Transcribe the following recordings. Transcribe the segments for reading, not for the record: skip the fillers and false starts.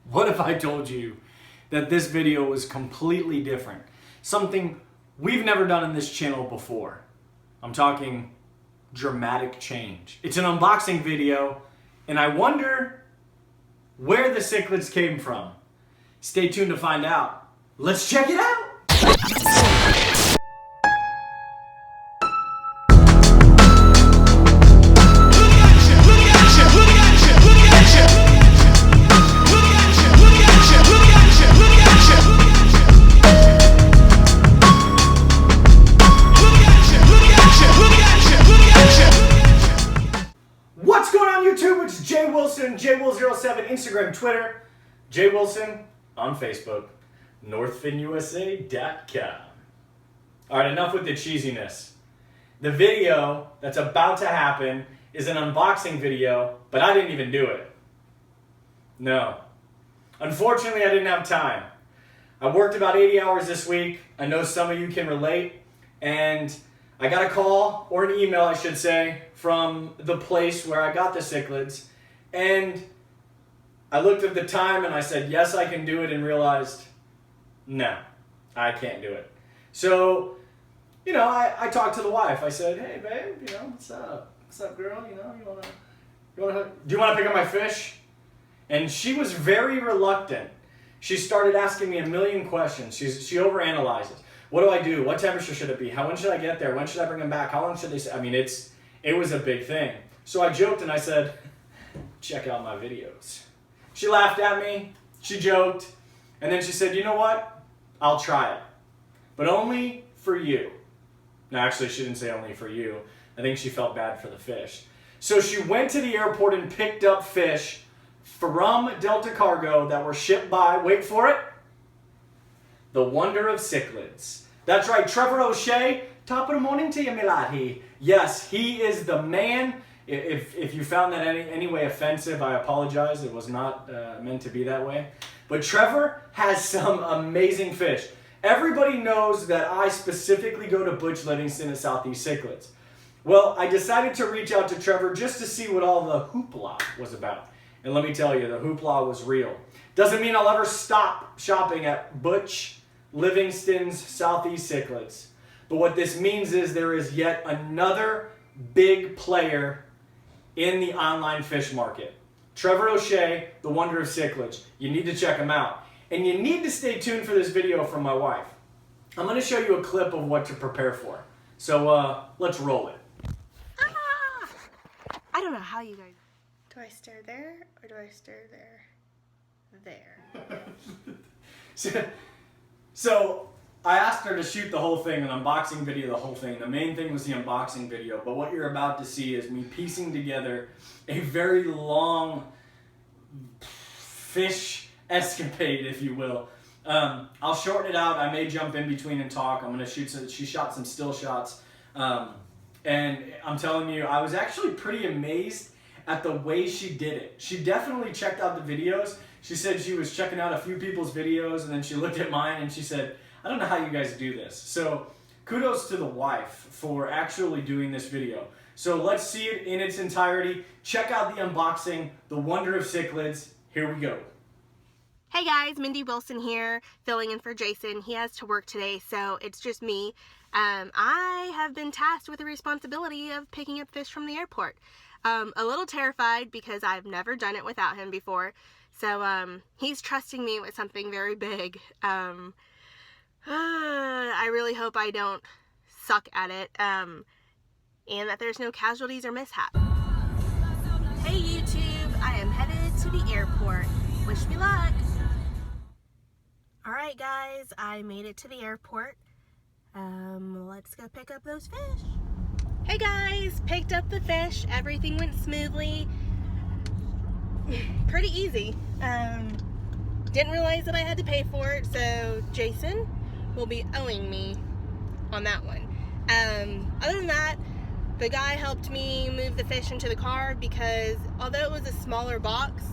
What if I told you that this video was completely different? Something we've never done in this channel before. I'm talking dramatic change. It's an unboxing video, and I wonder where the cichlids came from. Stay tuned to find out. Let's check it out! What's going on YouTube? It's Jay Wilson, JWill07, Instagram, Twitter, Jay Wilson on Facebook, NorthFinUSA.com. Alright, enough with the cheesiness. The video that's about to happen is an unboxing video, but I didn't even do it. No. Unfortunately, I didn't have time. I worked about 80 hours this week. I know some of you can relate, and I got a call, or an email I should say, from the place where I got the cichlids, and I looked at the time and I said, yes, I can do it, and realized, no, I can't do it. So, you know, I talked to the wife. I said, hey, babe, you know, what's up? What's up, girl? You know, do you want to pick up my fish? And she was very reluctant. She started asking me a million questions. She overanalyzes. What do I do? What temperature should it be? When should I get there? When should I bring them back? How long should they stay? I mean, it was a big thing. So I joked and I said, check out my videos. She laughed at me. She joked. And then she said, you know what? I'll try it. But only for you. No, actually, she didn't say only for you. I think she felt bad for the fish. So she went to the airport and picked up fish from Delta Cargo that were shipped by, wait for it, the Wonder of Cichlids. That's right, Trevor O'Shea, top of the morning to you, my laddie. Yes, he is the man. If you found that any way offensive, I apologize. It was not meant to be that way. But Trevor has some amazing fish. Everybody knows that I specifically go to Butch Livingston at Southeast Cichlids. Well, I decided to reach out to Trevor just to see what all the hoopla was about. And let me tell you, the hoopla was real. Doesn't mean I'll ever stop shopping at Butch Livingston's Southeast Cichlids. But what this means is there is yet another big player in the online fish market. Trevor O'Shea, the Wonder of Cichlids. You need to check him out. And you need to stay tuned for this video from my wife. I'm going to show you a clip of what to prepare for. So let's roll it. I don't know how you guys... Do I stare there or do I stare there? There. So I asked her to shoot the whole thing, an unboxing video, the whole thing. The main thing was the unboxing video, but what you're about to see is me piecing together a very long fish escapade, if you will. I'll shorten it out. I may jump in between and talk. I'm going to shoot some, she shot some still shots. And I'm telling you, I was actually pretty amazed at the way she did it. She definitely checked out the videos. She said she was checking out a few people's videos, and then she looked at mine and she said, I don't know how you guys do this. So kudos to the wife for actually doing this video. So let's see it in its entirety. Check out the unboxing, the Wonder of Cichlids. Here we go. Hey guys, Mindy Wilson here, filling in for Jason. He has to work today, so it's just me. I have been tasked with the responsibility of picking up fish from the airport. A little terrified because I've never done it without him before. So he's trusting me with something very big. I really hope I don't suck at it, and that there's no casualties or mishaps. Hey YouTube, I am headed to the airport. Wish me luck. Alright guys, I made it to the airport. Let's go pick up those fish. Hey guys, picked up the fish. Everything went smoothly. Pretty easy. Didn't realize that I had to pay for it, so Jason will be owing me on that one. Other than that, the guy helped me move the fish into the car because although it was a smaller box,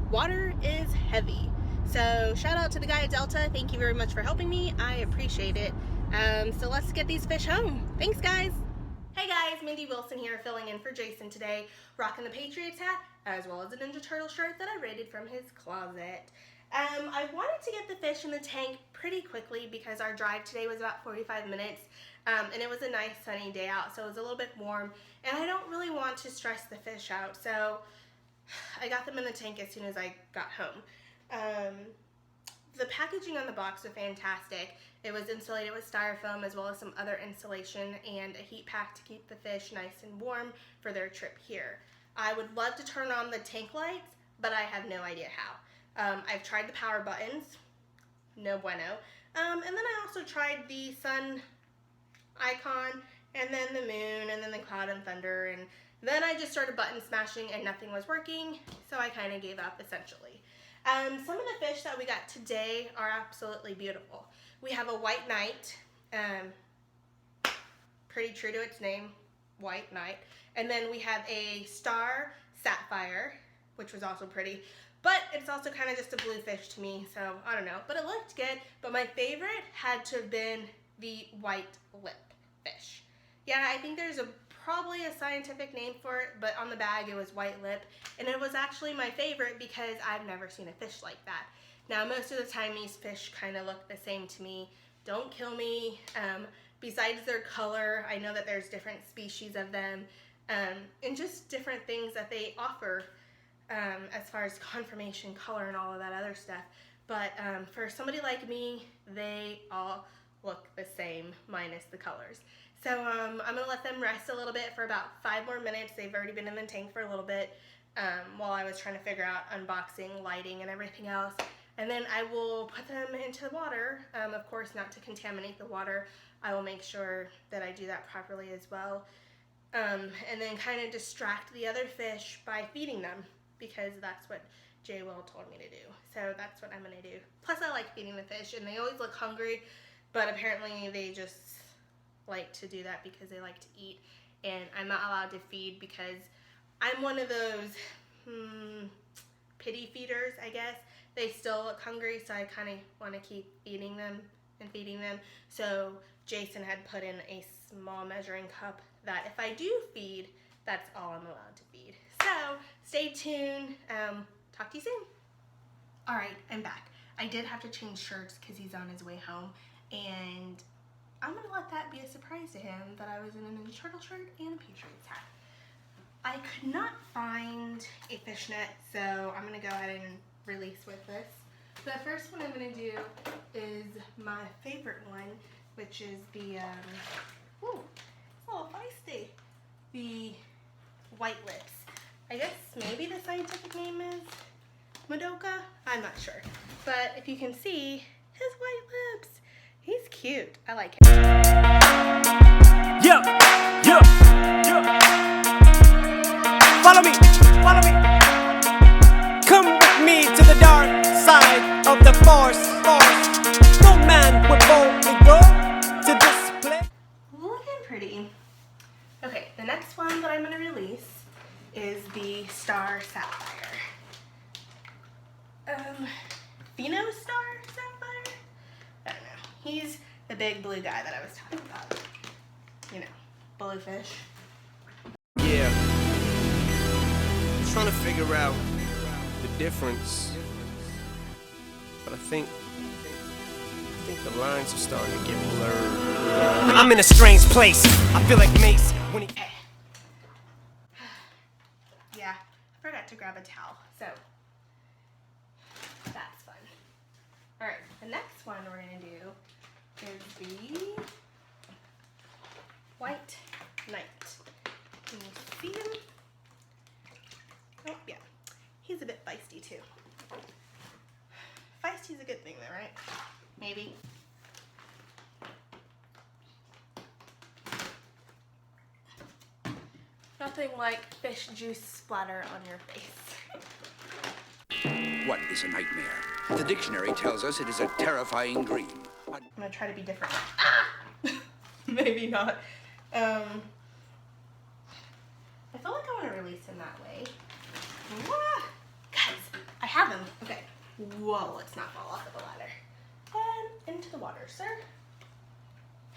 water is heavy. So shout out to the guy at Delta. Thank you very much for helping me. I appreciate it. So let's get these fish home. Thanks guys. Hey guys, Mindy Wilson here, filling in for Jason today, rocking the Patriots hat, as well as a Ninja Turtle shirt that I raided from his closet. I wanted to get the fish in the tank pretty quickly because our drive today was about 45 minutes, and it was a nice sunny day out, so it was a little bit warm, and I don't really want to stress the fish out, so I got them in the tank as soon as I got home. The packaging on the box was fantastic. It was insulated with styrofoam as well as some other insulation and a heat pack to keep the fish nice and warm for their trip here. I would love to turn on the tank lights, but I have no idea how. I've tried the power buttons, no bueno. And then I also tried the sun icon, and then the moon, and then the cloud and thunder, and then I just started button smashing and nothing was working, so I kind of gave up essentially. Some of the fish that we got today are absolutely beautiful. We have a white knight, pretty true to its name, white knight, and then we have a star sapphire, which was also pretty. But it's also kind of just a blue fish to me, so I don't know. But it looked good. But my favorite had to have been the white lip fish. Yeah, I think there's probably a scientific name for it, but on the bag it was white lip. And it was actually my favorite because I've never seen a fish like that. Now, most of the time these fish kind of look the same to me. Don't kill me. Besides their color, I know that there's different species of them, and just different things that they offer. As far as conformation, color, and all of that other stuff. But for somebody like me, they all look the same, minus the colors. So I'm going to let them rest a little bit for about 5 more minutes. They've already been in the tank for a little bit while I was trying to figure out unboxing, lighting, and everything else. And then I will put them into the water. Of course, not to contaminate the water. I will make sure that I do that properly as well. And then kind of distract the other fish by feeding them, because that's what Jay Will told me to do. So that's what I'm gonna do. Plus I like feeding the fish, and they always look hungry, but apparently they just like to do that because they like to eat, and I'm not allowed to feed because I'm one of those pity feeders, I guess. They still look hungry, so I kind of want to keep eating them and feeding them. So Jason had put in a small measuring cup that if I do feed, that's all I'm allowed to feed. So stay tuned. Talk to you soon. All right, I'm back. I did have to change shirts because he's on his way home, and I'm gonna let that be a surprise to him that I was in a Ninja Turtle shirt and a Patriots hat. I could not find a fishnet, so I'm gonna go ahead and release with this. The first one I'm gonna do is my favorite one, which is the ooh, it's a little feisty. The white lips. I guess maybe the scientific name is Madoka? I'm not sure. But if you can see, his white lips. He's cute. I like him. Yeah, yeah, yeah. Follow me, follow me. Come with me to the dark side of the force. No man would boldly go to this place. Looking pretty. Okay, the next one that I'm going to release is the Star Sapphire. Pheno Star Sapphire? I don't know. He's the big blue guy that I was talking about. You know, bluefish. Yeah. Trying to figure out the difference. But I think the lines are starting to get blurred. I'm in a strange place. I feel like Mace when he... Yeah, I forgot to grab a towel, so that's fun. Alright, the next one we're going to do is the White Knight. Can you see him? Oh, yeah. He's a bit feisty, too. Feisty's a good thing, though, right? Maybe. Nothing like fish juice splatter on your face. What is a nightmare? The dictionary tells us it is a terrifying dream. I'm gonna try to be different. Ah! Maybe not. I feel like I want to release him that way. Wah! Guys, I have him. Okay. Whoa, let's not fall off of the ladder. And into the water, sir.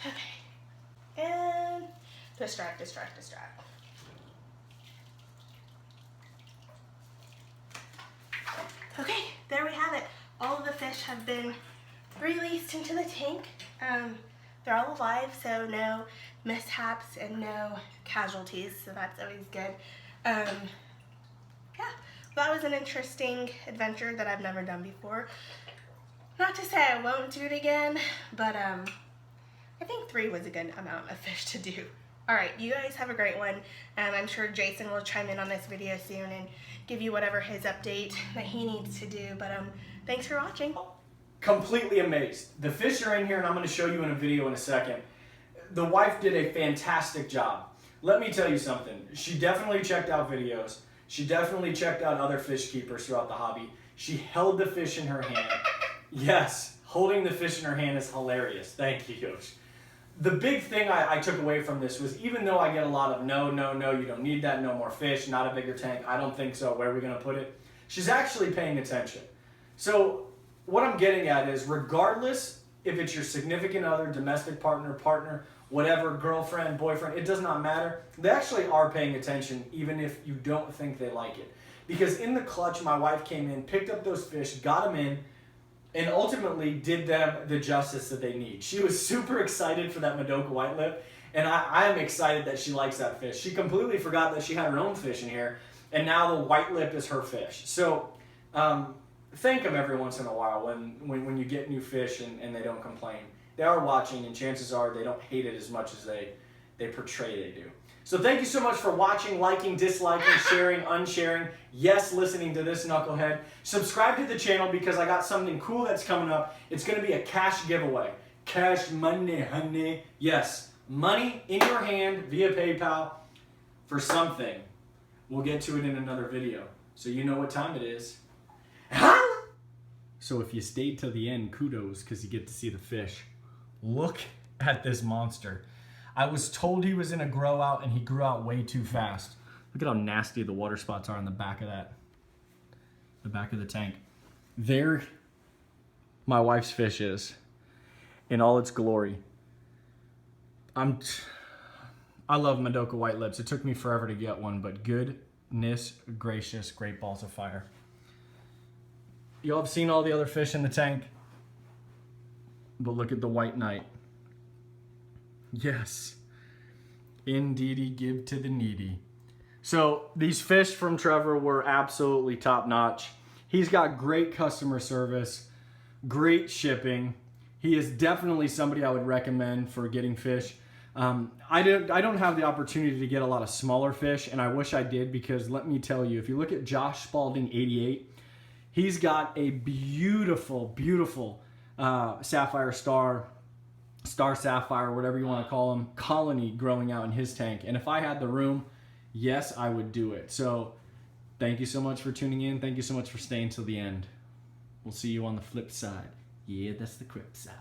Okay. And distract. Okay, there we have it. All fish have been released into the tank. They're all alive, so no mishaps and no casualties, so that's always good. Yeah, that was an interesting adventure that I've never done before. Not to say I won't do it again, but I think 3 was a good amount of fish to do. Alright, you guys have a great one. I'm sure Jason will chime in on this video soon and give you whatever his update that he needs to do, but thanks for watching. Completely amazed. The fish are in here, and I'm going to show you in a video in a second. The wife did a fantastic job. Let me tell you something. She definitely checked out videos. She definitely checked out other fish keepers throughout the hobby. She held the fish in her hand. Yes, holding the fish in her hand is hilarious. Thank you, Yosh. The big thing I took away from this was, even though I get a lot of no, you don't need that, no more fish, not a bigger tank, I don't think so, where are we going to put it? She's actually paying attention. So what I'm getting at is, regardless if it's your significant other, domestic partner, whatever, girlfriend, boyfriend, it does not matter. They actually are paying attention, even if you don't think they like it. Because in the clutch, my wife came in, picked up those fish, got them in, and ultimately did them the justice that they need. She was super excited for that Madoka white lip, and I am excited that she likes that fish. She completely forgot that she had her own fish in here, and now the white lip is her fish. So thank them every once in a while when you get new fish and they don't complain. They are watching, and chances are they don't hate it as much as they portray they do. So thank you so much for watching, liking, disliking, sharing, unsharing, yes, listening to this knucklehead. Subscribe to the channel because I got something cool that's coming up. It's going to be a cash giveaway. Cash money, honey. Yes, money in your hand via PayPal for something. We'll get to it in another video. So you know what time it is. So if you stayed till the end, kudos, because you get to see the fish. Look at this monster. I was told he was in a grow out, and he grew out way too fast. Look at how nasty the water spots are on the back of the back of the tank. There my wife's fish is in all its glory. I love Madoka white lips. It took me forever to get one, but goodness gracious, great balls of fire. Y'all have seen all the other fish in the tank, but look at the white knight. Yes, indeedy, give to the needy. So these fish from Trevor were absolutely top notch. He's got great customer service, great shipping. He is definitely somebody I would recommend for getting fish. I don't have the opportunity to get a lot of smaller fish, and I wish I did, because let me tell you, if you look at Josh Spalding 88, he's got a beautiful, beautiful sapphire star sapphire, whatever you want to call them, colony growing out in his tank. And if I had the room, yes, I would do it. So thank you so much for tuning in. Thank you so much for staying till the end. We'll see you on the flip side. Yeah, that's the crip side.